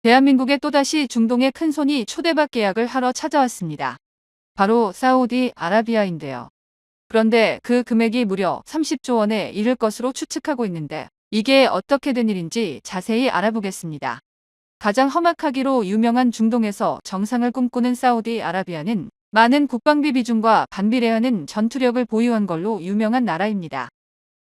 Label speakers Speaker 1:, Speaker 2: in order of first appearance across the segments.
Speaker 1: 대한민국에 또다시 중동의 큰손이 초대박 계약을 하러 찾아왔습니다. 바로 사우디아라비아인데요. 그런데 그 금액이 무려 30조 원에 이를 것으로 추측하고 있는데 이게 어떻게 된 일인지 자세히 알아보겠습니다. 가장 험악하기로 유명한 중동에서 정상을 꿈꾸는 사우디아라비아는 많은 국방비 비중과 반비례하는 전투력을 보유한 걸로 유명한 나라입니다.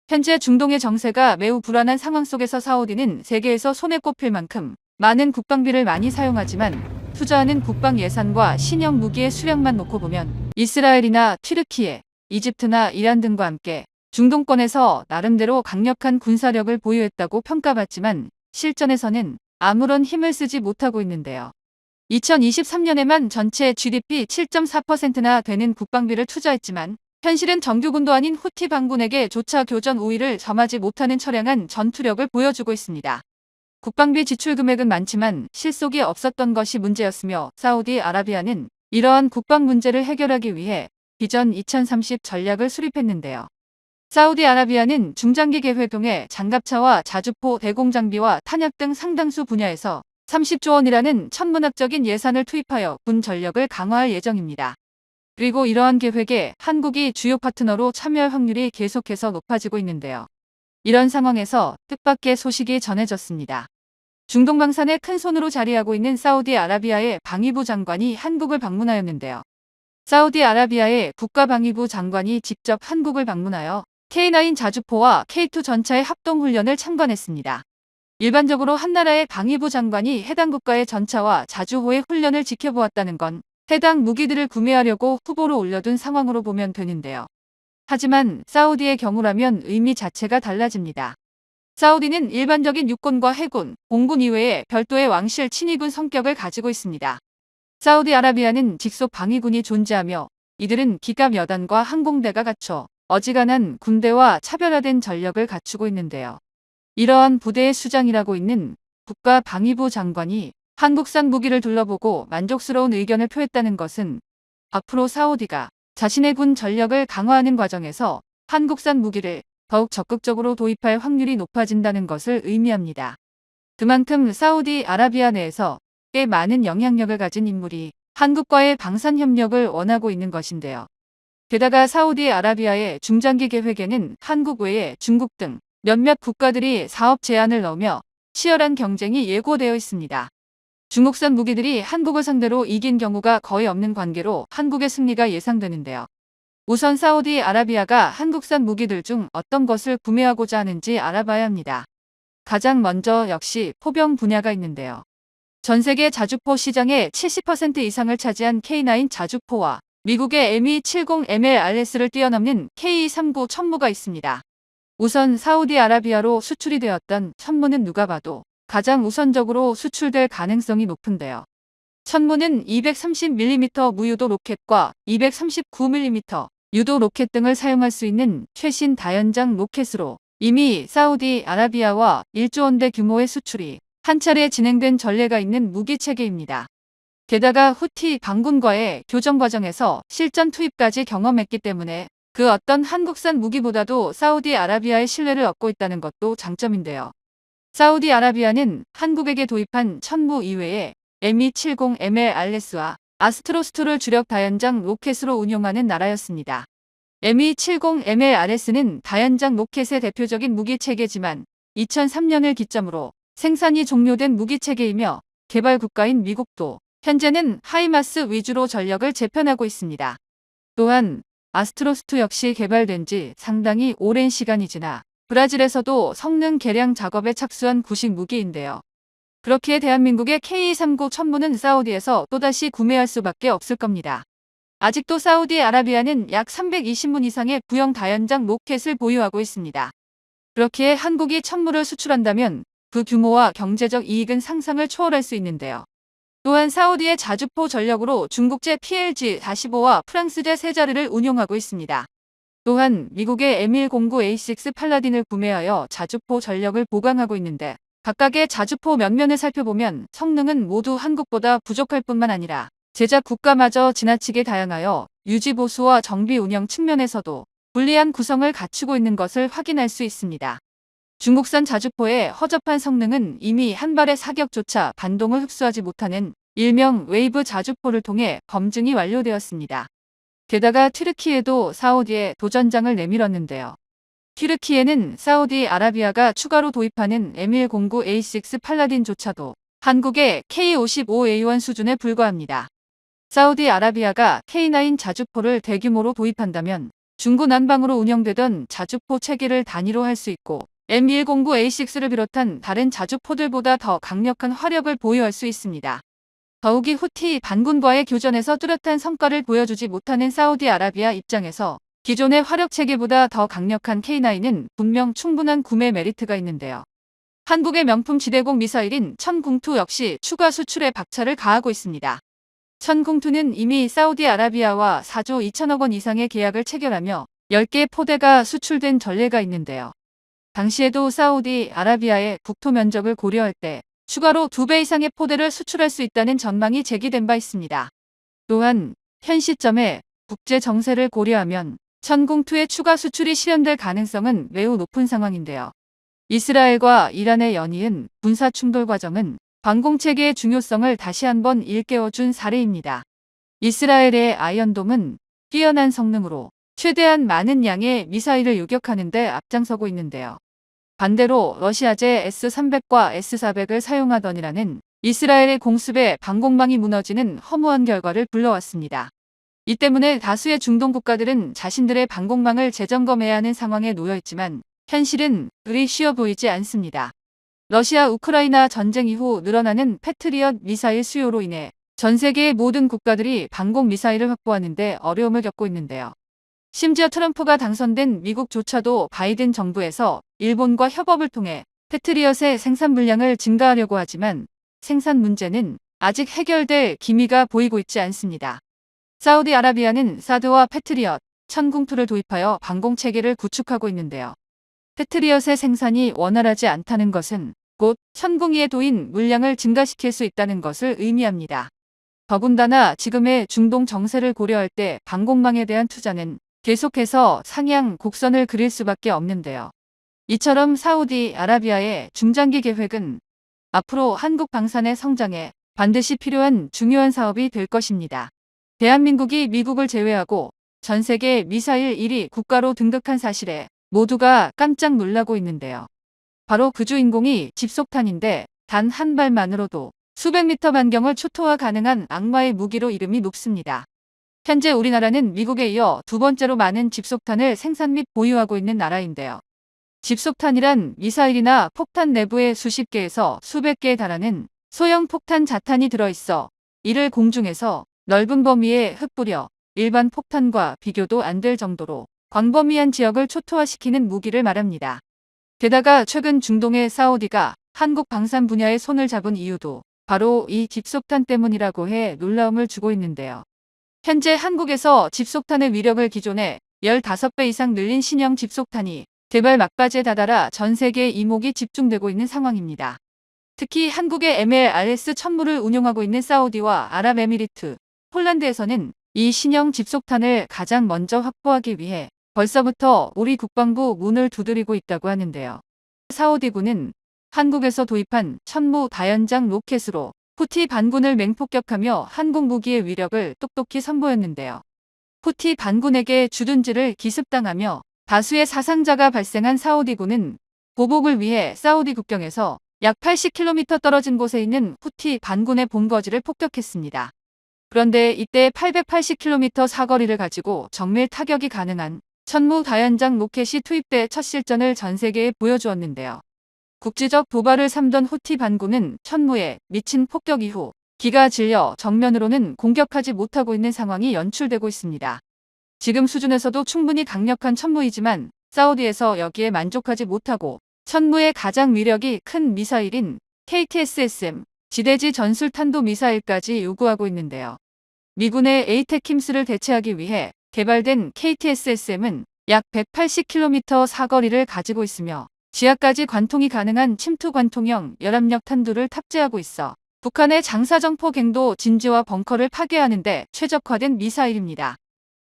Speaker 1: 현재 중동의 정세가 매우 불안한 상황 속에서 사우디는 세계에서 손에 꼽힐 만큼 많은 국방비를 많이 사용하지만 투자하는 국방 예산과 신형 무기의 수량만 놓고 보면 이스라엘이나 튀르키예, 이집트나 이란 등과 함께 중동권에서 나름대로 강력한 군사력을 보유했다고 평가받지만 실전에서는 아무런 힘을 쓰지 못하고 있는데요. 2023년에만 전체 GDP 7.4%나 되는 국방비를 투자했지만 현실은 정규군도 아닌 후티 반군에게 조차 교전 우위를 점하지 못하는 처량한 전투력을 보여주고 있습니다. 국방비 지출 금액은 많지만 실속이 없었던 것이 문제였으며 사우디아라비아는 이러한 국방 문제를 해결하기 위해 비전 2030 전략을 수립했는데요. 사우디아라비아는 중장기 계획 통해 장갑차와 자주포 대공장비와 탄약 등 상당수 분야에서 30조 원이라는 천문학적인 예산을 투입하여 군 전력을 강화할 예정입니다. 그리고 이러한 계획에 한국이 주요 파트너로 참여할 확률이 계속해서 높아지고 있는데요. 이런 상황에서 뜻밖의 소식이 전해졌습니다. 중동 방산의 큰 손으로 자리하고 있는 사우디아라비아의 방위부 장관이 한국을 방문하였는데요. 사우디아라비아의 국가방위부 장관이 직접 한국을 방문하여 K9 자주포와 K2 전차의 합동훈련을 참관했습니다. 일반적으로 한 나라의 방위부 장관이 해당 국가의 전차와 자주호의 훈련을 지켜보았다는 건 해당 무기들을 구매하려고 후보로 올려둔 상황으로 보면 되는데요. 하지만 사우디의 경우라면 의미 자체가 달라집니다. 사우디는 일반적인 육군과 해군, 공군 이외에 별도의 왕실 친위군 성격을 가지고 있습니다. 사우디아라비아는 직속 방위군이 존재하며 이들은 기갑 여단과 항공대가 갖춰 어지간한 군대와 차별화된 전력을 갖추고 있는데요. 이러한 부대의 수장이라고 있는 국가방위부 장관이 한국산 무기를 둘러보고 만족스러운 의견을 표했다는 것은 앞으로 사우디가 자신의 군 전력을 강화하는 과정에서 한국산 무기를 더욱 적극적으로 도입할 확률이 높아진다는 것을 의미합니다. 그만큼 사우디아라비아 내에서 꽤 많은 영향력을 가진 인물이 한국과의 방산 협력을 원하고 있는 것인데요. 게다가 사우디아라비아의 중장기 계획에는 한국 외에 중국 등 몇몇 국가들이 사업 제안을 넣으며 치열한 경쟁이 예고되어 있습니다. 중국산 무기들이 한국을 상대로 이긴 경우가 거의 없는 관계로 한국의 승리가 예상되는데요. 우선 사우디아라비아가 한국산 무기들 중 어떤 것을 구매하고자 하는지 알아봐야 합니다. 가장 먼저 역시 포병 분야가 있는데요. 전 세계 자주포 시장의 70% 이상을 차지한 K9 자주포와 미국의 ME-70MLRS를 뛰어넘는 K-39 천무가 있습니다. 우선 사우디아라비아로 수출이 되었던 천무는 누가 봐도 가장 우선적으로 수출될 가능성이 높은데요. 천무는 230mm 무유도 로켓과 239mm 유도 로켓 등을 사용할 수 있는 최신 다연장 로켓으로 이미 사우디아라비아와 1조 원대 규모의 수출이 한 차례 진행된 전례가 있는 무기체계입니다. 게다가 후티 반군과의 교전 과정에서 실전 투입까지 경험했기 때문에 그 어떤 한국산 무기보다도 사우디아라비아의 신뢰를 얻고 있다는 것도 장점인데요. 사우디아라비아는 한국에게 도입한 천무 이외에 ME-70MLRS와 아스트로스2를 주력 다연장 로켓으로 운용하는 나라였습니다. ME-70MLRS는 다연장 로켓의 대표적인 무기체계지만 2003년을 기점으로 생산이 종료된 무기체계이며 개발 국가인 미국도 현재는 하이마스 위주로 전력을 재편하고 있습니다. 또한 아스트로스2 역시 개발된 지 상당히 오랜 시간이 지나 브라질에서도 성능 개량 작업에 착수한 구식 무기인데요. 그렇기에 대한민국의 K-39 천무는 사우디에서 또다시 구매할 수밖에 없을 겁니다. 아직도 사우디아라비아는 약 320문 이상의 구형 다연장 로켓을 보유하고 있습니다. 그렇기에 한국이 천무를 수출한다면 그 규모와 경제적 이익은 상상을 초월할 수 있는데요. 또한 사우디의 자주포 전력으로 중국제 PLG-45와 프랑스제 세자르를 운용하고 있습니다. 또한 미국의 M109A6 팔라딘을 구매하여 자주포 전력을 보강하고 있는데 각각의 자주포 면면을 살펴보면 성능은 모두 한국보다 부족할 뿐만 아니라 제작 국가마저 지나치게 다양하여 유지 보수와 정비 운영 측면에서도 불리한 구성을 갖추고 있는 것을 확인할 수 있습니다. 중국산 자주포의 허접한 성능은 이미 한 발의 사격조차 반동을 흡수하지 못하는 일명 웨이브 자주포를 통해 검증이 완료되었습니다. 게다가 튀르키예도 사우디에 도전장을 내밀었는데요. 튀르키예는 사우디아라비아가 추가로 도입하는 M109A6 팔라딘조차도 한국의 K55A1 수준에 불과합니다. 사우디아라비아가 K9 자주포를 대규모로 도입한다면 중구난방으로 운영되던 자주포 체계를 단위로 할 수 있고 M109A6를 비롯한 다른 자주포들보다 더 강력한 화력을 보유할 수 있습니다. 더욱이 후티 반군과의 교전에서 뚜렷한 성과를 보여주지 못하는 사우디아라비아 입장에서 기존의 화력 체계보다 더 강력한 K9은 분명 충분한 구매 메리트가 있는데요. 한국의 명품 지대공 미사일인 천궁2 역시 추가 수출에 박차를 가하고 있습니다. 천궁2는 이미 사우디아라비아와 4조 2천억 원 이상의 계약을 체결하며 10개 포대가 수출된 전례가 있는데요. 당시에도 사우디아라비아의 국토 면적을 고려할 때 추가로 2배 이상의 포대를 수출할 수 있다는 전망이 제기된 바 있습니다. 또한 현 시점에 국제 정세를 고려하면 천궁2의 추가 수출이 실현될 가능성은 매우 높은 상황인데요. 이스라엘과 이란의 연이은 군사 충돌 과정은 방공체계의 중요성을 다시 한번 일깨워준 사례입니다. 이스라엘의 아이언돔은 뛰어난 성능으로 최대한 많은 양의 미사일을 요격하는 데 앞장서고 있는데요. 반대로 러시아제 S-300과 S-400을 사용하던 이란은 이스라엘의 공습에 방공망이 무너지는 허무한 결과를 불러왔습니다. 이 때문에 다수의 중동 국가들은 자신들의 방공망을 재점검해야 하는 상황에 놓여 있지만 현실은 그리 쉬워 보이지 않습니다. 러시아 우크라이나 전쟁 이후 늘어나는 패트리엇 미사일 수요로 인해 전 세계의 모든 국가들이 방공 미사일을 확보하는 데 어려움을 겪고 있는데요. 심지어 트럼프가 당선된 미국조차도 바이든 정부에서 일본과 협업을 통해 패트리엇의 생산 물량을 증가하려고 하지만 생산 문제는 아직 해결될 기미가 보이고 있지 않습니다. 사우디아라비아는 사드와 패트리엇, 천궁2를 도입하여 방공체계를 구축하고 있는데요. 패트리엇의 생산이 원활하지 않다는 것은 곧 천궁2의 도인 물량을 증가시킬 수 있다는 것을 의미합니다. 더군다나 지금의 중동 정세를 고려할 때 방공망에 대한 투자는 계속해서 상향 곡선을 그릴 수밖에 없는데요. 이처럼 사우디아라비아의 중장기 계획은 앞으로 한국 방산의 성장에 반드시 필요한 중요한 사업이 될 것입니다. 대한민국이 미국을 제외하고 전 세계 미사일 1위 국가로 등극한 사실에 모두가 깜짝 놀라고 있는데요. 바로 그 주인공이 집속탄인데 단 한 발만으로도 수백 미터 반경을 초토화 가능한 악마의 무기로 이름이 높습니다. 현재 우리나라는 미국에 이어 두 번째로 많은 집속탄을 생산 및 보유하고 있는 나라인데요. 집속탄이란 미사일이나 폭탄 내부에 수십 개에서 수백 개에 달하는 소형 폭탄 자탄이 들어있어 이를 공중에서 넓은 범위에 흩뿌려 일반 폭탄과 비교도 안 될 정도로 광범위한 지역을 초토화시키는 무기를 말합니다. 게다가 최근 중동의 사우디가 한국 방산 분야에 손을 잡은 이유도 바로 이 집속탄 때문이라고 해 놀라움을 주고 있는데요. 현재 한국에서 집속탄의 위력을 기존에 15배 이상 늘린 신형 집속탄이 개발 막바지에 다다라 전 세계에 이목이 집중되고 있는 상황입니다. 특히 한국의 MLRS 천무를 운용하고 있는 사우디와 아랍에미리트, 폴란드에서는 이 신형 집속탄을 가장 먼저 확보하기 위해 벌써부터 우리 국방부 문을 두드리고 있다고 하는데요. 사우디군은 한국에서 도입한 천무 다연장 로켓으로 후티 반군을 맹폭격하며 한국 무기의 위력을 똑똑히 선보였는데요. 후티 반군에게 주둔지를 기습당하며 다수의 사상자가 발생한 사우디군은 보복을 위해 사우디 국경에서 약 80km 떨어진 곳에 있는 후티 반군의 본거지를 폭격했습니다. 그런데 이때 880km 사거리를 가지고 정밀 타격이 가능한 천무 다연장 로켓이 투입돼 첫 실전을 전 세계에 보여주었는데요. 국지적 도발을 삼던 후티 반군은 천무에 미친 폭격 이후 기가 질려 정면으로는 공격하지 못하고 있는 상황이 연출되고 있습니다. 지금 수준에서도 충분히 강력한 천무이지만 사우디에서 여기에 만족하지 못하고 천무의 가장 위력이 큰 미사일인 KTSSM 지대지 전술탄도 미사일까지 요구하고 있는데요. 미군의 에이테킴스를 대체하기 위해 개발된 KTSSM은 약 180km 사거리를 가지고 있으며 지하까지 관통이 가능한 침투 관통형 열압력 탄두를 탑재하고 있어 북한의 장사정포 갱도 진지와 벙커를 파괴하는 데 최적화된 미사일입니다.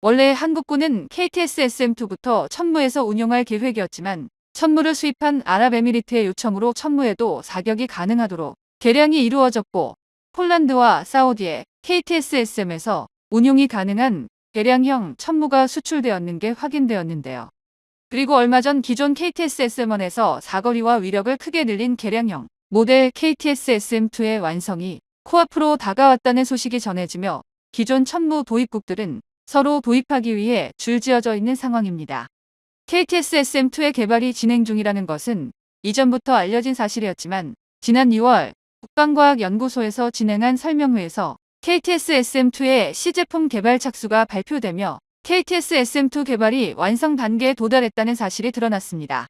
Speaker 1: 원래 한국군은 KTS-SM2부터 천무에서 운용할 계획이었지만 천무를 수입한 아랍에미리트의 요청으로 천무에도 사격이 가능하도록 개량이 이루어졌고 폴란드와 사우디의 KTS-SM에서 운용이 가능한 개량형 천무가 수출되었는 게 확인되었는데요. 그리고 얼마 전 기존 KTS-SM1에서 사거리와 위력을 크게 늘린 개량형 모델 KTS-SM2의 완성이 코앞으로 다가왔다는 소식이 전해지며 기존 천무 도입국들은 서로 도입하기 위해 줄지어져 있는 상황입니다. KTS-SM2의 개발이 진행 중이라는 것은 이전부터 알려진 사실이었지만 지난 6월 국방과학연구소에서 진행한 설명회에서 KTS-SM2의 시제품 개발 착수가 발표되며 KTS-SM2 개발이 완성 단계에 도달했다는 사실이 드러났습니다.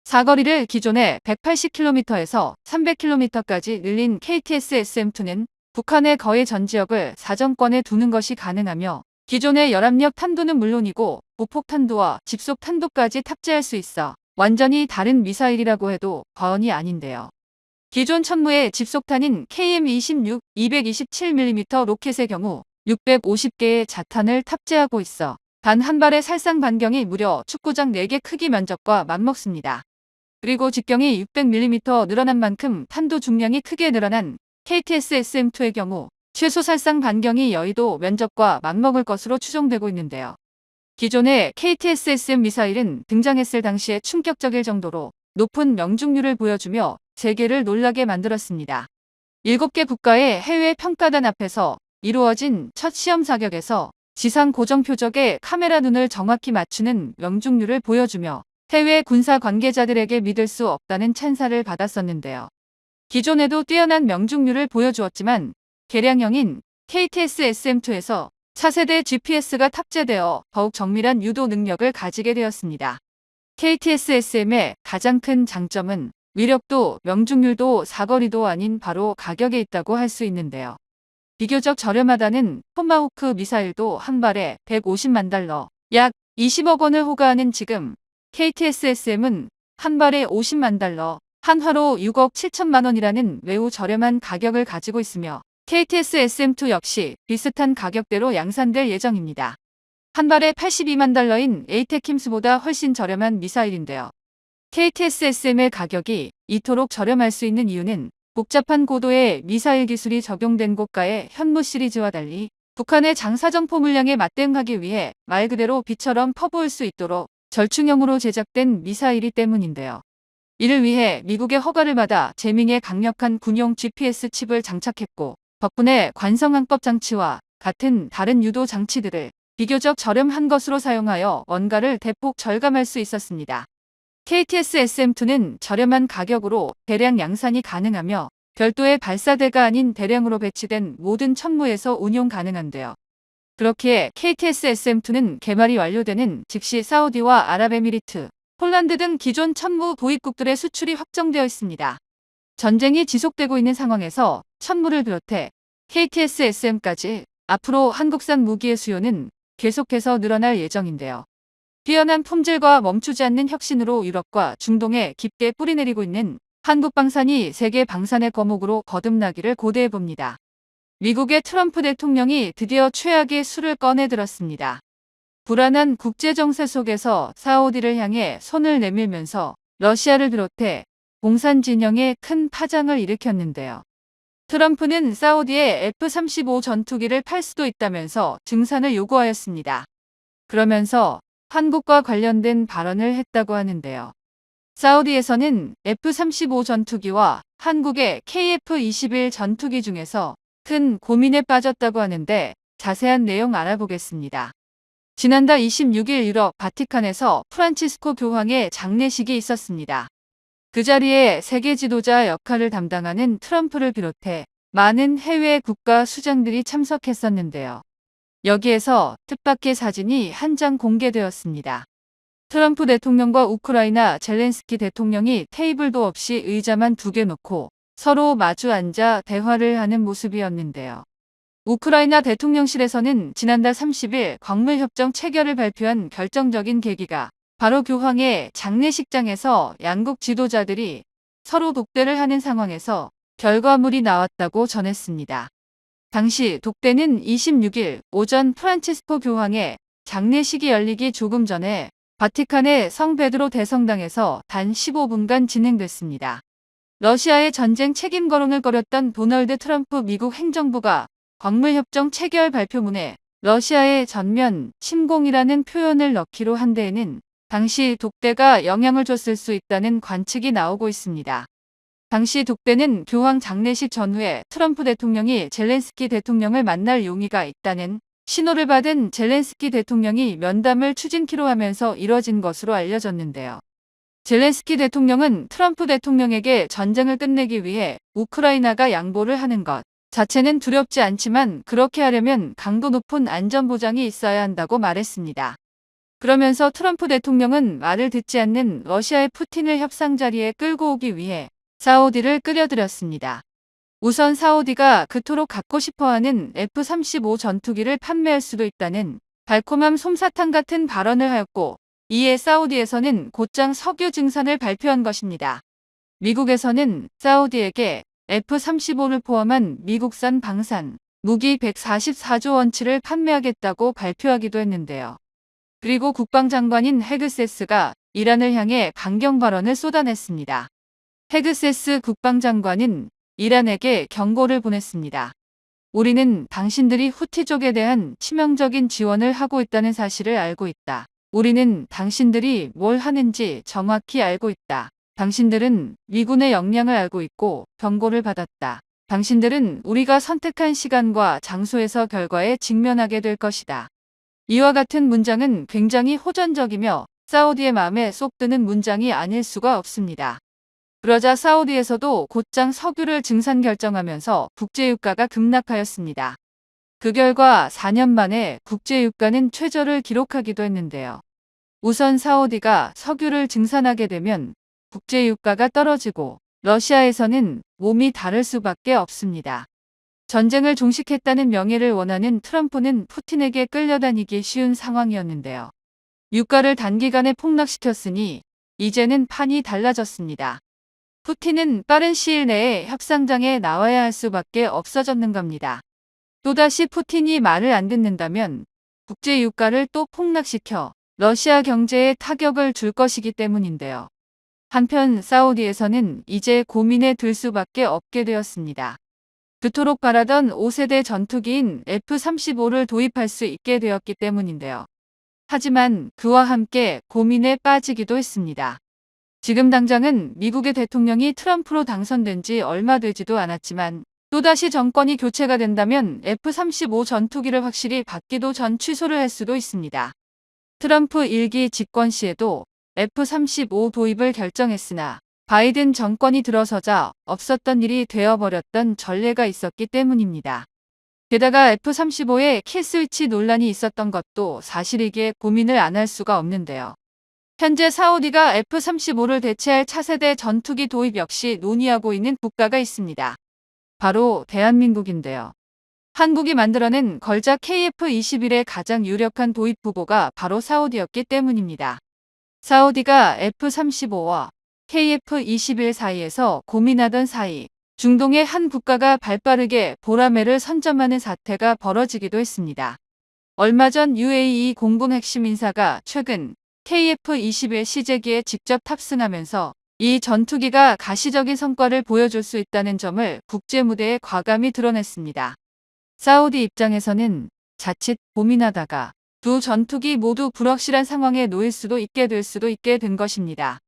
Speaker 1: 사거리를 기존의 180km에서 300km까지 늘린 KTS-SM2는 북한의 거의 전 지역을 사정권에 두는 것이 가능하며 기존의 열압력 탄도는 물론이고 보폭 탄도와 집속 탄도까지 탑재할 수 있어 완전히 다른 미사일이라고 해도 과언이 아닌데요. 기존 천무의 집속탄인 KM-26 227mm 로켓의 경우 650개의 자탄을 탑재하고 있어 단 한 발의 살상 반경이 무려 축구장 4개 크기 면적과 맞먹습니다. 그리고 직경이 600mm 늘어난 만큼 탄도 중량이 크게 늘어난 KTS-SM2의 경우 최소 살상 반경이 여의도 면적과 맞먹을 것으로 추정되고 있는데요. 기존의 KTS-SM 미사일은 등장했을 당시에 충격적일 정도로 높은 명중률을 보여주며 세계를 놀라게 만들었습니다. 7개 국가의 해외 평가단 앞에서 이루어진 첫 시험 사격에서 지상 고정 표적에 카메라 눈을 정확히 맞추는 명중률을 보여주며 해외 군사 관계자들에게 믿을 수 없다는 찬사를 받았었는데요. 기존에도 뛰어난 명중률을 보여주었지만 개량형인 KTS-SM2에서 차세대 GPS가 탑재되어 더욱 정밀한 유도 능력을 가지게 되었습니다. KTS-SM의 가장 큰 장점은 위력도 명중률도 사거리도 아닌 바로 가격에 있다고 할 수 있는데요. 비교적 저렴하다는 토마호크 미사일도 한 발에 150만 달러, 약 20억 원을 호가하는 지금 KTS-SM은 한 발에 50만 달러, 한화로 6억 7천만 원이라는 매우 저렴한 가격을 가지고 있으며 KTS-SM2 역시 비슷한 가격대로 양산될 예정입니다. 한 발에 82만 달러인 에이테킴스보다 훨씬 저렴한 미사일인데요. KTS-SM의 가격이 이토록 저렴할 수 있는 이유는 복잡한 고도의 미사일 기술이 적용된 고가의 현무 시리즈와 달리 북한의 장사정포 물량에 맞대응하기 위해 말 그대로 비처럼 퍼부을 수 있도록 절충형으로 제작된 미사일이 때문인데요. 이를 위해 미국의 허가를 받아 제밍에 강력한 군용 GPS 칩을 장착했고 덕분에 관성항법 장치와 같은 다른 유도 장치들을 비교적 저렴한 것으로 사용하여 원가를 대폭 절감할 수 있었습니다. KTS-SM2는 저렴한 가격으로 대량 양산이 가능하며 별도의 발사대가 아닌 대량으로 배치된 모든 천무에서 운용 가능한데요. 그렇기에 KTS-SM2는 개발이 완료되는 즉시 사우디와 아랍에미리트, 폴란드 등 기존 천무 도입국들의 수출이 확정되어 있습니다. 전쟁이 지속되고 있는 상황에서 천무를 비롯해 KTS-SM까지 앞으로 한국산 무기의 수요는 계속해서 늘어날 예정인데요. 뛰어난 품질과 멈추지 않는 혁신으로 유럽과 중동에 깊게 뿌리내리고 있는 한국 방산이 세계 방산의 거목으로 거듭나기를 고대해 봅니다. 미국의 트럼프 대통령이 드디어 최악의 수를 꺼내 들었습니다. 불안한 국제정세 속에서 사우디를 향해 손을 내밀면서 러시아를 비롯해 공산 진영에 큰 파장을 일으켰는데요. 트럼프는 사우디에 F-35 전투기를 팔 수도 있다면서 증산을 요구하였습니다. 그러면서 한국과 관련된 발언을 했다고 하는데요. 사우디에서는 F-35 전투기와 한국의 KF-21 전투기 중에서 큰 고민에 빠졌다고 하는데 자세한 내용 알아보겠습니다. 지난달 26일 유럽 바티칸에서 프란치스코 교황의 장례식이 있었습니다. 그 자리에 세계 지도자 역할을 담당하는 트럼프를 비롯해 많은 해외 국가 수장들이 참석했었는데요. 여기에서 뜻밖의 사진이 한 장 공개되었습니다. 트럼프 대통령과 우크라이나 젤렌스키 대통령이 테이블도 없이 의자만 2개 놓고 서로 마주 앉아 대화를 하는 모습이었는데요. 우크라이나 대통령실에서는 지난달 30일 광물협정 체결을 발표한 결정적인 계기가 바로 교황의 장례식장에서 양국 지도자들이 서로 독대를 하는 상황에서 결과물이 나왔다고 전했습니다. 당시 독대는 26일 오전 프란치스코 교황의 장례식이 열리기 조금 전에 바티칸의 성 베드로 대성당에서 단 15분간 진행됐습니다. 러시아의 전쟁 책임 거론을 거렸던 도널드 트럼프 미국 행정부가 광물협정 체결 발표문에 러시아의 전면 침공이라는 표현을 넣기로 한 데에는 당시 독대가 영향을 줬을 수 있다는 관측이 나오고 있습니다. 당시 독대는 교황 장례식 전후에 트럼프 대통령이 젤렌스키 대통령을 만날 용의가 있다는 신호를 받은 젤렌스키 대통령이 면담을 추진키로 하면서 이뤄진 것으로 알려졌는데요. 젤렌스키 대통령은 트럼프 대통령에게 전쟁을 끝내기 위해 우크라이나가 양보를 하는 것 자체는 두렵지 않지만 그렇게 하려면 강도 높은 안전보장이 있어야 한다고 말했습니다. 그러면서 트럼프 대통령은 말을 듣지 않는 러시아의 푸틴을 협상 자리에 끌고 오기 위해 사우디를 끌어들였습니다. 우선 사우디가 그토록 갖고 싶어하는 F-35 전투기를 판매할 수도 있다는 달콤함 솜사탕 같은 발언을 하였고, 이에 사우디에서는 곧장 석유 증산을 발표한 것입니다. 미국에서는 사우디에게 F-35를 포함한 미국산 방산, 무기 144조 원치를 판매하겠다고 발표하기도 했는데요. 그리고 국방장관인 헤그세스가 이란을 향해 강경 발언을 쏟아냈습니다. 헤그세스 국방장관은 이란에게 경고를 보냈습니다. 우리는 당신들이 후티족에 대한 치명적인 지원을 하고 있다는 사실을 알고 있다. 우리는 당신들이 뭘 하는지 정확히 알고 있다. 당신들은 미군의 역량을 알고 있고 경고를 받았다. 당신들은 우리가 선택한 시간과 장소에서 결과에 직면하게 될 것이다. 이와 같은 문장은 굉장히 호전적이며 사우디의 마음에 쏙 드는 문장이 아닐 수가 없습니다. 그러자 사우디에서도 곧장 석유를 증산 결정하면서 국제유가가 급락하였습니다. 그 결과 4년 만에 국제유가는 최저를 기록하기도 했는데요. 우선 사우디가 석유를 증산하게 되면 국제유가가 떨어지고 러시아에서는 몸이 다를 수밖에 없습니다. 전쟁을 종식했다는 명예를 원하는 트럼프는 푸틴에게 끌려다니기 쉬운 상황이었는데요. 유가를 단기간에 폭락시켰으니 이제는 판이 달라졌습니다. 푸틴은 빠른 시일 내에 협상장에 나와야 할 수밖에 없어졌는 겁니다. 또다시 푸틴이 말을 안 듣는다면 국제유가를 또 폭락시켜 러시아 경제에 타격을 줄 것이기 때문인데요. 한편 사우디에서는 이제 고민에 들 수밖에 없게 되었습니다. 그토록 바라던 5세대 전투기인 F-35를 도입할 수 있게 되었기 때문인데요. 하지만 그와 함께 고민에 빠지기도 했습니다. 지금 당장은 미국의 대통령이 트럼프로 당선된 지 얼마 되지도 않았지만 또다시 정권이 교체가 된다면 F-35 전투기를 확실히 받기도 전 취소를 할 수도 있습니다. 트럼프 1기 집권 시에도 F-35 도입을 결정했으나 바이든 정권이 들어서자 없었던 일이 되어버렸던 전례가 있었기 때문입니다. 게다가 F-35의 킬스위치 논란이 있었던 것도 사실이기에 고민을 안 할 수가 없는데요. 현재 사우디가 F-35를 대체할 차세대 전투기 도입 역시 논의하고 있는 국가가 있습니다. 바로 대한민국인데요. 한국이 만들어낸 걸작 KF-21의 가장 유력한 도입 후보가 바로 사우디였기 때문입니다. 사우디가 F-35와 KF-21 사이에서 고민하던 사이 중동의 한 국가가 발빠르게 보라매를 선점하는 사태가 벌어지기도 했습니다. 얼마 전 UAE 공군 핵심 인사가 최근 KF-21 시제기에 직접 탑승하면서 이 전투기가 가시적인 성과를 보여줄 수 있다는 점을 국제무대에 과감히 드러냈습니다. 사우디 입장에서는 자칫 고민하다가 두 전투기 모두 불확실한 상황에 놓일 수도 있게 된 것입니다.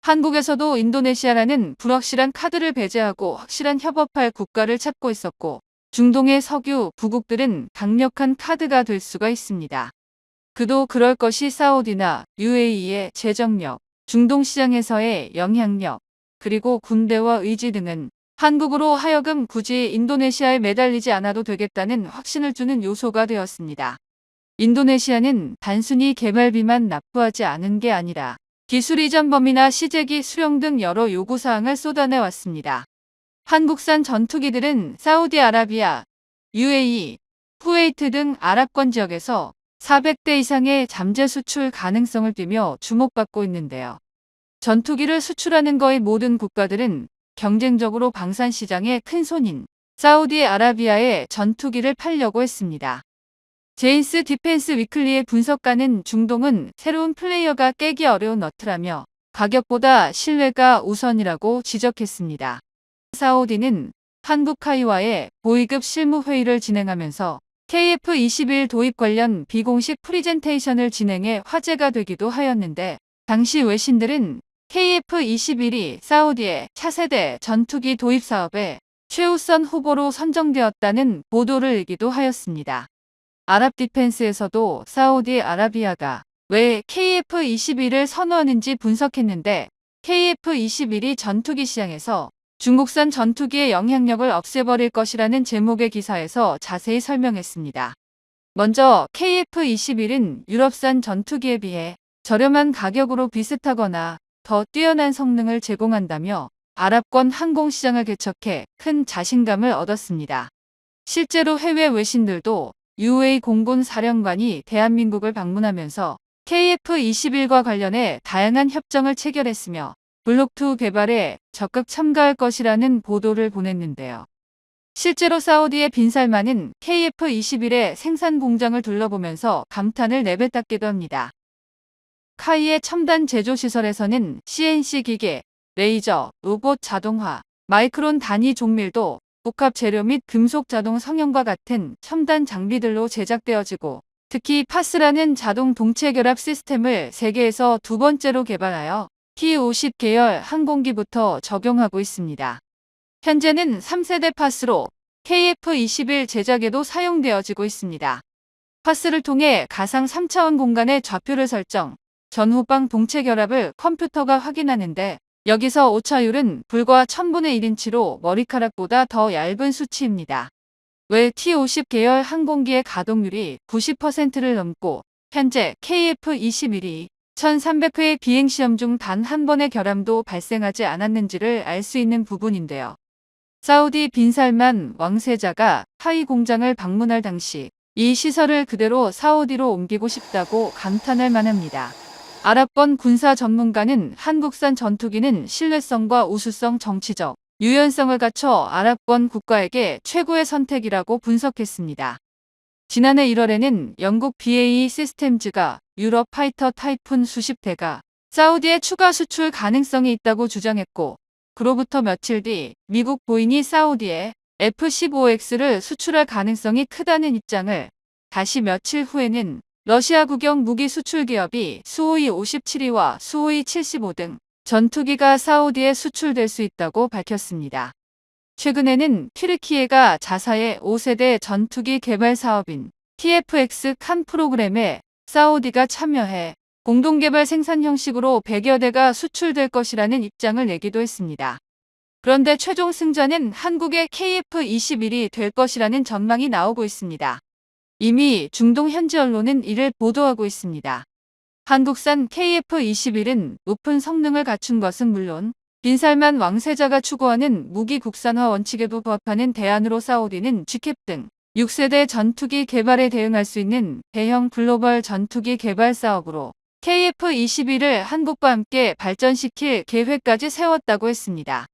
Speaker 1: 한국에서도 인도네시아라는 불확실한 카드를 배제하고 확실한 협업할 국가를 찾고 있었고 중동의 석유 부국들은 강력한 카드가 될 수가 있습니다. 그도 그럴 것이 사우디나 UAE의 재정력, 중동 시장에서의 영향력, 그리고 군대와 의지 등은 한국으로 하여금 굳이 인도네시아에 매달리지 않아도 되겠다는 확신을 주는 요소가 되었습니다. 인도네시아는 단순히 개발비만 납부하지 않은 게 아니라 기술 이전 범위나 시제기 수령 등 여러 요구사항을 쏟아내 왔습니다. 한국산 전투기들은 사우디아라비아, UAE, 쿠웨이트 등 아랍권 지역에서 400대 이상의 잠재 수출 가능성을 띠며 주목받고 있는데요. 전투기를 수출하는 거의 모든 국가들은 경쟁적으로 방산 시장의 큰 손인 사우디아라비아에 전투기를 팔려고 했습니다. 제인스 디펜스 위클리의 분석가는 중동은 새로운 플레이어가 깨기 어려운 너트라며 가격보다 신뢰가 우선이라고 지적했습니다. 사우디는 한국카이와의 고위급 실무회의를 진행하면서 KF21 도입 관련 비공식 프리젠테이션을 진행해 화제가 되기도 하였는데, 당시 외신들은 KF21이 사우디의 차세대 전투기 도입 사업에 최우선 후보로 선정되었다는 보도를 읽기도 하였습니다. 아랍 디펜스에서도 사우디아라비아가 왜 KF21을 선호하는지 분석했는데, KF21이 전투기 시장에서 중국산 전투기의 영향력을 없애버릴 것이라는 제목의 기사에서 자세히 설명했습니다. 먼저 KF21은 유럽산 전투기에 비해 저렴한 가격으로 비슷하거나 더 뛰어난 성능을 제공한다며 아랍권 항공시장을 개척해 큰 자신감을 얻었습니다. 실제로 해외 외신들도 UAE 공군 사령관이 대한민국을 방문하면서 KF21과 관련해 다양한 협정을 체결했으며 블록2 개발에 적극 참가할 것이라는 보도를 보냈는데요. 실제로 사우디의 빈살만은 KF21의 생산 공장을 둘러보면서 감탄을 내뱉었기도 합니다. 카이의 첨단 제조시설에서는 CNC 기계, 레이저, 로봇 자동화, 마이크론 단위 종밀도, 복합 재료 및 금속 자동 성형과 같은 첨단 장비들로 제작되어지고, 특히 파스라는 자동 동체 결합 시스템을 세계에서 두 번째로 개발하여 T50 계열 항공기부터 적용하고 있습니다. 현재는 3세대 파스로 KF21 제작에도 사용되어지고 있습니다. 파스를 통해 가상 3차원 공간의 좌표를 설정, 전후방 동체 결합을 컴퓨터가 확인하는데, 여기서 오차율은 불과 1000분의 1인치로 머리카락보다 더 얇은 수치입니다. 왜 T50 계열 항공기의 가동률이 90%를 넘고 현재 KF21이 1300회의 비행시험 중 단 한 번의 결함도 발생하지 않았는지를 알 수 있는 부분인데요. 사우디 빈살만 왕세자가 카이 공장을 방문할 당시 이 시설을 그대로 사우디로 옮기고 싶다고 감탄할 만합니다. 아랍권 군사 전문가는 한국산 전투기는 신뢰성과 우수성, 정치적 유연성을 갖춰 아랍권 국가에게 최고의 선택이라고 분석했습니다. 지난해 1월에는 영국 BAE 시스템즈가 유럽 파이터 타이푼 수십 대가 사우디에 추가 수출 가능성이 있다고 주장했고, 그로부터 며칠 뒤 미국 보잉이 사우디에 F-15X를 수출할 가능성이 크다는 입장을, 다시 며칠 후에는 러시아 국영 무기 수출 기업이 수호이 57이와 수호이 75 등 전투기가 사우디에 수출될 수 있다고 밝혔습니다. 최근에는 튀르키예가 자사의 5세대 전투기 개발 사업인 TFX 칸 프로그램에 사우디가 참여해 공동개발 생산 형식으로 100여 대가 수출될 것이라는 입장을 내기도 했습니다. 그런데 최종 승자는 한국의 KF21이 될 것이라는 전망이 나오고 있습니다. 이미 중동 현지 언론은 이를 보도하고 있습니다. 한국산 KF21은 높은 성능을 갖춘 것은 물론 빈살만 왕세자가 추구하는 무기 국산화 원칙에도 부합하는 대안으로 사우디는 G캡 등 6세대 전투기 개발에 대응할 수 있는 대형 글로벌 전투기 개발 사업으로 KF21을 한국과 함께 발전시킬 계획까지 세웠다고 했습니다.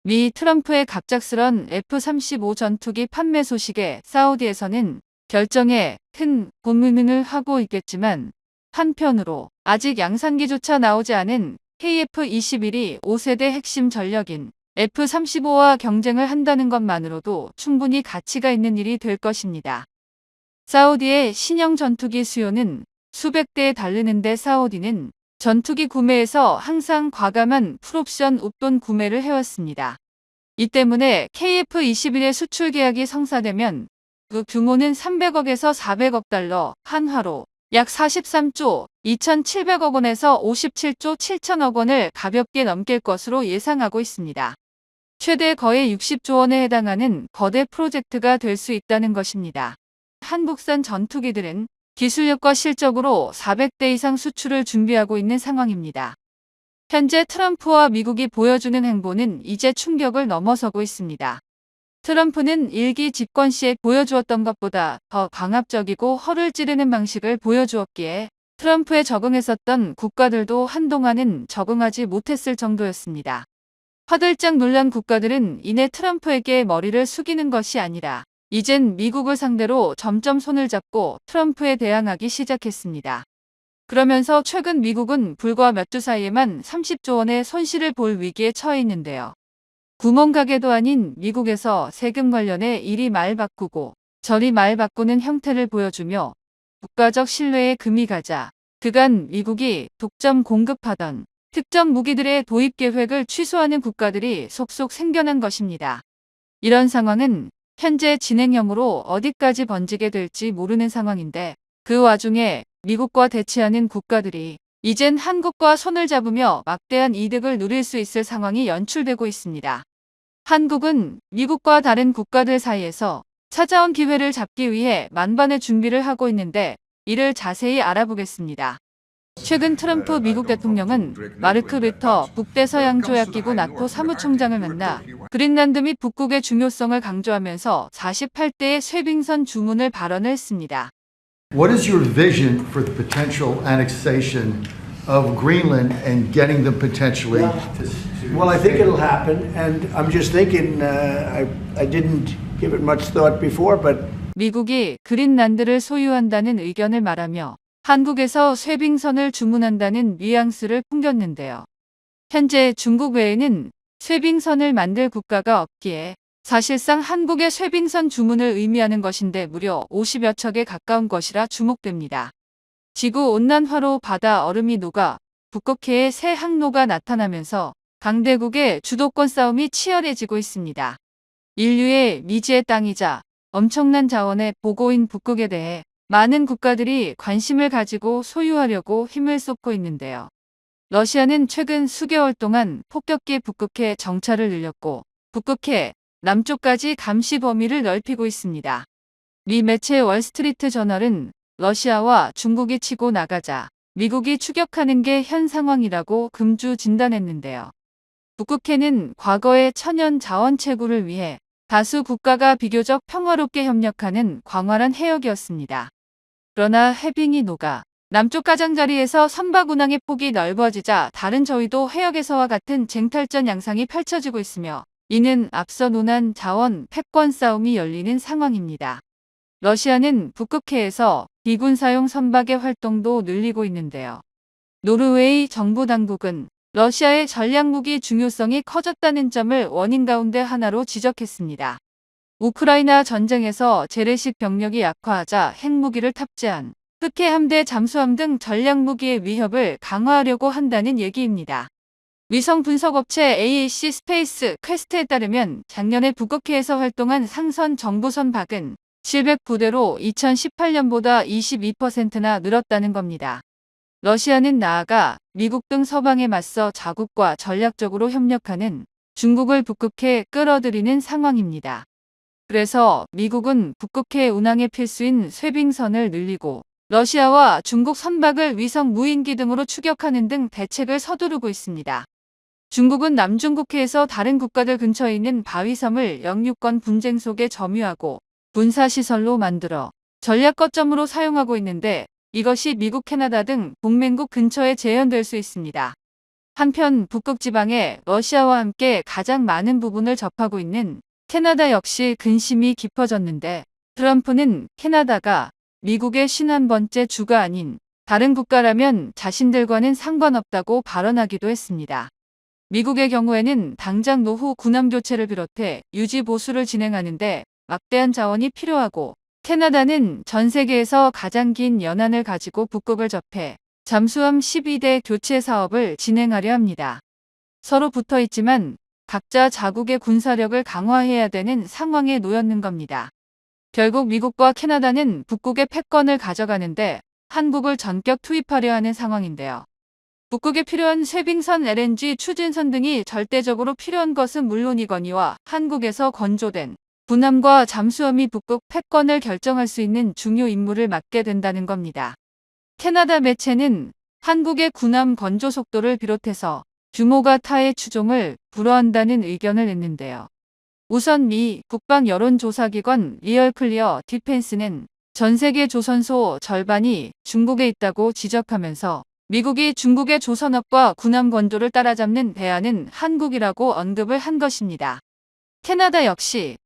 Speaker 1: 미 트럼프의 갑작스런 F-35 전투기 판매 소식에 사우디에서는 결정에 큰 고민을 하고 있겠지만, 한편으로 아직 양산기조차 나오지 않은 KF21이 5세대 핵심 전력인 F-35와 경쟁을 한다는 것만으로도 충분히 가치가 있는 일이 될 것입니다. 사우디의 신형 전투기 수요는 수백 대에 달르는데 사우디는 전투기 구매에서 항상 과감한 풀옵션 웃돈 구매를 해왔습니다. 이 때문에 KF21의 수출 계약이 성사되면 그 규모는 300억에서 400억 달러, 한화로 약 43조 2,700억 원에서 57조 7천억 원을 가볍게 넘길 것으로 예상하고 있습니다. 최대 거의 60조 원에 해당하는 거대 프로젝트가 될 수 있다는 것입니다. 한국산 전투기들은 기술력과 실적으로 400대 이상 수출을 준비하고 있는 상황입니다. 현재 트럼프와 미국이 보여주는 행보는 이제 충격을 넘어서고 있습니다. 트럼프는 일기 집권 시에 보여주었던 것보다 더 강압적이고 허를 찌르는 방식을 보여주었기에 트럼프에 적응했었던 국가들도 한동안은 적응하지 못했을 정도였습니다. 화들짝 놀란 국가들은 이내 트럼프에게 머리를 숙이는 것이 아니라 이젠 미국을 상대로 점점 손을 잡고 트럼프에 대항하기 시작했습니다. 그러면서 최근 미국은 불과 몇 주 사이에만 30조 원의 손실을 볼 위기에 처해 있는데요. 구멍가게도 아닌 미국에서 세금 관련해 이리 말 바꾸고 저리 말 바꾸는 형태를 보여주며 국가적 신뢰에 금이 가자 그간 미국이 독점 공급하던 특정 무기들의 도입 계획을 취소하는 국가들이 속속 생겨난 것입니다. 이런 상황은 현재 진행형으로 어디까지 번지게 될지 모르는 상황인데 그 와중에 미국과 대치하는 국가들이 이젠 한국과 손을 잡으며 막대한 이득을 누릴 수 있을 상황이 연출되고 있습니다. 한국은 미국과 다른 국가들 사이에서 찾아온 기회를 잡기 위해 만반의 준비를 하고 있는데 이를 자세히 알아보겠습니다. 최근 트럼프 미국 대통령은 마르크 르터 북대서양조약기구 나토 사무총장을 만나 그린란드 및 북극의 중요성을 강조하면서 48대의 쇄빙선 주문을 발언을 했습니다.
Speaker 2: What is your vision for the potential annexation of Greenland and getting them potentially to
Speaker 3: Well, I think it'll happen, and I'm just thinking, I didn't give it much thought before, but
Speaker 1: 미국이 그린란드를 소유한다는 의견을 말하며 한국에서 쇄빙선을 주문한다는 뉘앙스를 풍겼는데요. 현재 중국 외에는 쇄빙선을 만들 국가가 없기에 사실상 한국의 쇄빙선 주문을 의미하는 것인데 무려 50여 척에 가까운 것이라 주목됩니다. 지구온난화로 바다 얼음이 녹아 북극해에 새 항로가 나타나면서 강대국의 주도권 싸움이 치열해지고 있습니다. 인류의 미지의 땅이자 엄청난 자원의 보고인 북극에 대해 많은 국가들이 관심을 가지고 소유하려고 힘을 쏟고 있는데요. 러시아는 최근 수개월 동안 폭격기 북극해 정찰을 늘렸고 북극해 남쪽까지 감시 범위를 넓히고 있습니다. 미 매체 월스트리트 저널은 러시아와 중국이 치고 나가자 미국이 추격하는 게 현 상황이라고 금주 진단했는데요. 북극해는 과거의 천연 자원 채굴을 위해 다수 국가가 비교적 평화롭게 협력하는 광활한 해역이었습니다. 그러나 해빙이 녹아 남쪽 가장자리에서 선박 운항의 폭이 넓어지자 다른 저위도 해역에서와 같은 쟁탈전 양상이 펼쳐지고 있으며 이는 앞서 논한 자원 패권 싸움이 열리는 상황입니다. 러시아는 북극해에서 비군사용 선박의 활동도 늘리고 있는데요. 노르웨이 정부 당국은 러시아의 전략무기 중요성이 커졌다는 점을 원인 가운데 하나로 지적했습니다. 우크라이나 전쟁에서 재래식 병력이 약화하자 핵무기를 탑재한 흑해 함대 잠수함 등 전략무기의 위협을 강화하려고 한다는 얘기입니다. 위성 분석업체 AAC 스페이스 퀘스트에 따르면 작년에 북극해에서 활동한 상선 정보선 박은 700부대로 2018년보다 22%나 늘었다는 겁니다. 러시아는 나아가 미국 등 서방에 맞서 자국과 전략적으로 협력하는 중국을 북극해에 끌어들이는 상황입니다. 그래서 미국은 북극해 운항의 필수인 쇄빙선을 늘리고 러시아와 중국 선박을 위성 무인기 등으로 추격하는 등 대책을 서두르고 있습니다. 중국은 남중국해에서 다른 국가들 근처에 있는 바위섬을 영유권 분쟁 속에 점유하고 군사시설로 만들어 전략 거점으로 사용하고 있는데 이것이 미국, 캐나다 등 동맹국 근처에 재현될 수 있습니다. 한편 북극 지방에 러시아와 함께 가장 많은 부분을 접하고 있는 캐나다 역시 근심이 깊어졌는데 트럼프는 캐나다가 미국의 51번째 주가 아닌 다른 국가라면 자신들과는 상관없다고 발언하기도 했습니다. 미국의 경우에는 당장 노후 군함 교체를 비롯해 유지 보수를 진행하는데 막대한 자원이 필요하고 캐나다는 전 세계에서 가장 긴 연안을 가지고 북극을 접해 잠수함 12대 교체 사업을 진행하려 합니다. 서로 붙어 있지만 각자 자국의 군사력을 강화해야 되는 상황에 놓였는 겁니다. 결국 미국과 캐나다는 북극의 패권을 가져가는데 한국을 전격 투입하려 하는 상황인데요. 북극에 필요한 쇄빙선, LNG, 추진선 등이 절대적으로 필요한 것은 물론이거니와 한국에서 건조된 군함과 잠수함이 북극 패권을 결정할 수 있는 중요 임무를 맡게 된다는 겁니다. 캐나다 매체는 한국의 군함 건조 속도를 비롯해서 규모가 타의 추종을 불허한다는 의견을 냈는데요. 우선 미 국방 여론조사기관 리얼클리어 디펜스는 전 세계 조선소 절반이 중국에 있다고 지적하면서 미국이 중국의 조선업과 군함 건조를 따라잡는 대안은 한국이라고 언급을 한 것입니다. 캐나다 역시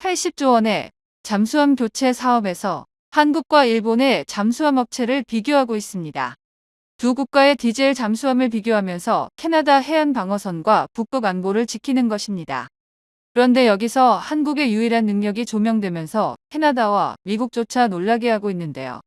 Speaker 1: 80조 원의 잠수함 교체 사업에서 한국과 일본의 잠수함 업체를 비교하고 있습니다. 두 국가의 디젤 잠수함을 비교하면서 캐나다 해안 방어선과 북극 안보를 지키는 것입니다. 그런데 여기서 한국의 유일한 능력이 조명되면서 캐나다와 미국조차 놀라게 하고 있는데요.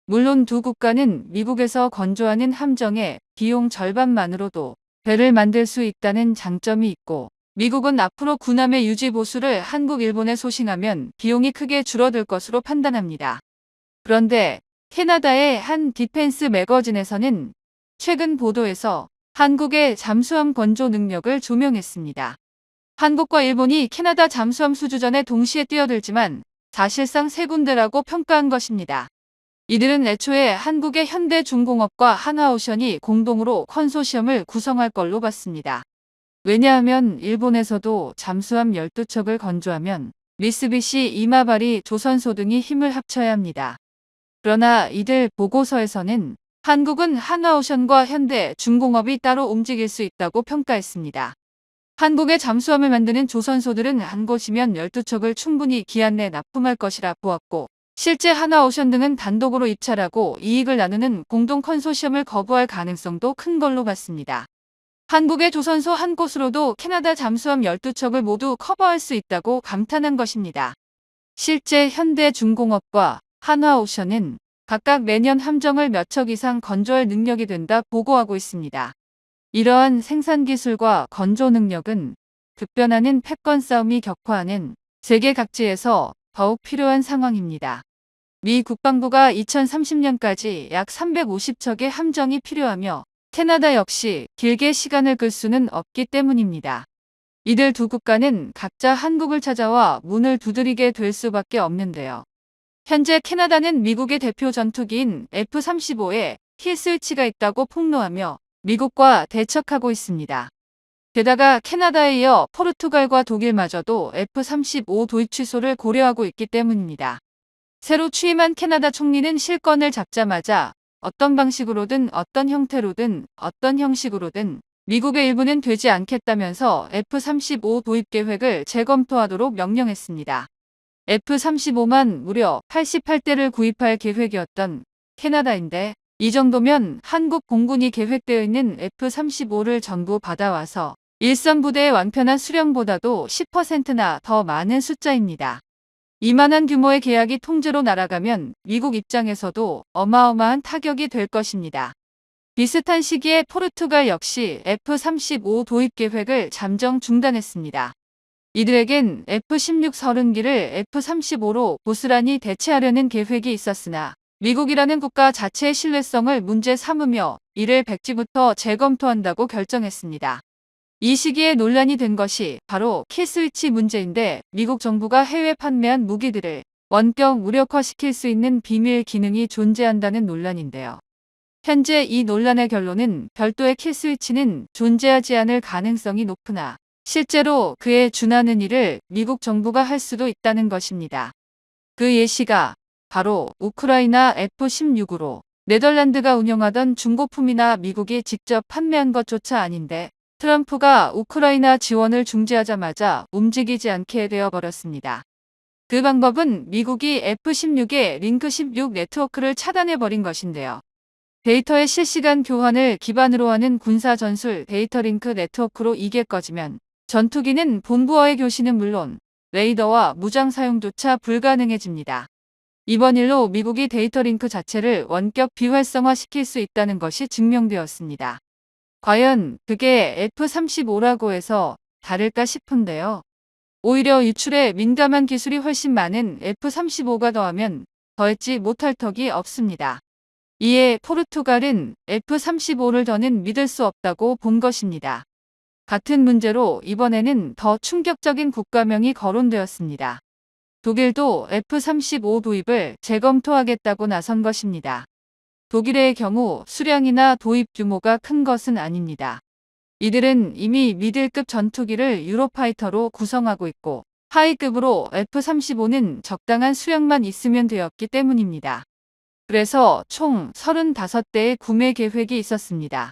Speaker 1: 물론 두 국가는 미국에서 건조하는 함정의 비용 절반만으로도 배를 만들 수 있다는 장점이 있고, 미국은 앞으로 군함의 유지 보수를 한국, 일본에 소싱하면 비용이 크게 줄어들 것으로 판단합니다. 그런데 캐나다의 한 디펜스 매거진에서는 최근 보도에서 한국의 잠수함 건조 능력을 조명했습니다. 한국과 일본이 캐나다 잠수함 수주전에 동시에 뛰어들지만 사실상 세 군데라고 평가한 것입니다. 이들은 애초에 한국의 현대중공업과 하나오션이 공동으로 컨소시엄을 구성할 걸로 봤습니다. 왜냐하면 일본에서도 잠수함 12척을 건조하면 미쓰비시, 이마바리, 조선소 등이 힘을 합쳐야 합니다. 그러나 이들 보고서에서는 한국은 하나오션과 현대중공업이 따로 움직일 수 있다고 평가했습니다. 한국의 잠수함을 만드는 조선소들은 한 곳이면 12척을 충분히 기한 내 납품할 것이라 보았고, 실제 하나오션 등은 단독으로 입찰하고 이익을 나누는 공동 컨소시엄을 거부할 가능성도 큰 걸로 봤습니다. 한국의 조선소 한 곳으로도 캐나다 잠수함 12척을 모두 커버할 수 있다고 감탄한 것입니다. 실제 현대중공업과 하나오션은 각각 매년 함정을 몇 척 이상 건조할 능력이 된다 보고하고 있습니다. 이러한 생산 기술과 건조 능력은 급변하는 패권 싸움이 격화하는 세계 각지에서 더욱 필요한 상황입니다. 미 국방부가 2030년까지 약 350척의 함정이 필요하며 캐나다 역시 길게 시간을 끌 수는 없기 때문입니다. 이들 두 국가는 각자 한국을 찾아와 문을 두드리게 될 수밖에 없는데요. 현재 캐나다는 미국의 대표 전투기인 F-35에 킬스위치가 있다고 폭로하며 미국과 대척하고 있습니다. 게다가 캐나다에 이어 포르투갈과 독일마저도 F-35 도입 취소를 고려하고 있기 때문입니다. 새로 취임한 캐나다 총리는 실권을 잡자마자 어떤 방식으로든 어떤 형태로든 어떤 형식으로든 미국의 일부는 되지 않겠다면서 F-35 도입 계획을 재검토하도록 명령했습니다. F-35만 무려 88대를 구입할 계획이었던 캐나다인데, 이 정도면 한국 공군이 계획되어 있는 F-35를 전부 받아와서 일선 부대의 완편한 수령보다도 10%나 더 많은 숫자입니다. 이만한 규모의 계약이 통째로 날아가면 미국 입장에서도 어마어마한 타격이 될 것입니다. 비슷한 시기에 포르투갈 역시 F-35 도입 계획을 잠정 중단했습니다. 이들에겐 F-16 30기를 F-35로 고스란히 대체하려는 계획이 있었으나 미국이라는 국가 자체의 신뢰성을 문제 삼으며 이를 백지부터 재검토한다고 결정했습니다. 이 시기에 논란이 된 것이 바로 킬스위치 문제인데, 미국 정부가 해외 판매한 무기들을 원격 무력화시킬 수 있는 비밀 기능이 존재한다는 논란인데요. 현재 이 논란의 결론은 별도의 킬스위치는 존재하지 않을 가능성이 높으나 실제로 그에 준하는 일을 미국 정부가 할 수도 있다는 것입니다. 그 예시가 바로 우크라이나 F-16으로 네덜란드가 운영하던 중고품이나 미국이 직접 판매한 것조차 아닌데, 트럼프가 우크라이나 지원을 중지하자마자 움직이지 않게 되어버렸습니다. 그 방법은 미국이 F-16의 링크 16 네트워크를 차단해버린 것인데요. 데이터의 실시간 교환을 기반으로 하는 군사 전술 데이터 링크 네트워크로 이게 꺼지면 전투기는 본부와의 교신은 물론 레이더와 무장 사용조차 불가능해집니다. 이번 일로 미국이 데이터 링크 자체를 원격 비활성화시킬 수 있다는 것이 증명되었습니다. 과연 그게 F-35라고 해서 다를까 싶은데요. 오히려 유출에 민감한 기술이 훨씬 많은 F-35가 더하면 더했지 못할 턱이 없습니다. 이에 포르투갈은 F-35를 더는 믿을 수 없다고 본 것입니다. 같은 문제로 이번에는 더 충격적인 국가명이 거론되었습니다. 독일도 F-35 도입을 재검토하겠다고 나선 것입니다. 독일의 경우 수량이나 도입 규모가 큰 것은 아닙니다. 이들은 이미 미들급 전투기를 유로파이터로 구성하고 있고 하이급으로 F-35는 적당한 수량만 있으면 되었기 때문입니다. 그래서 총 35대의 구매 계획이 있었습니다.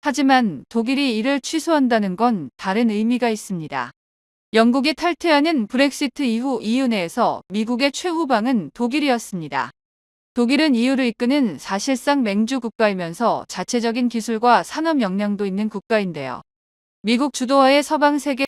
Speaker 1: 하지만 독일이 이를 취소한다는 건 다른 의미가 있습니다. 영국이 탈퇴하는 브렉시트 이후 EU 내에서 미국의 최후방은 독일이었습니다. 독일은 EU를 이끄는 사실상 맹주 국가이면서 자체적인 기술과 산업 역량도 있는 국가인데요. 미국 주도하에 서방 세계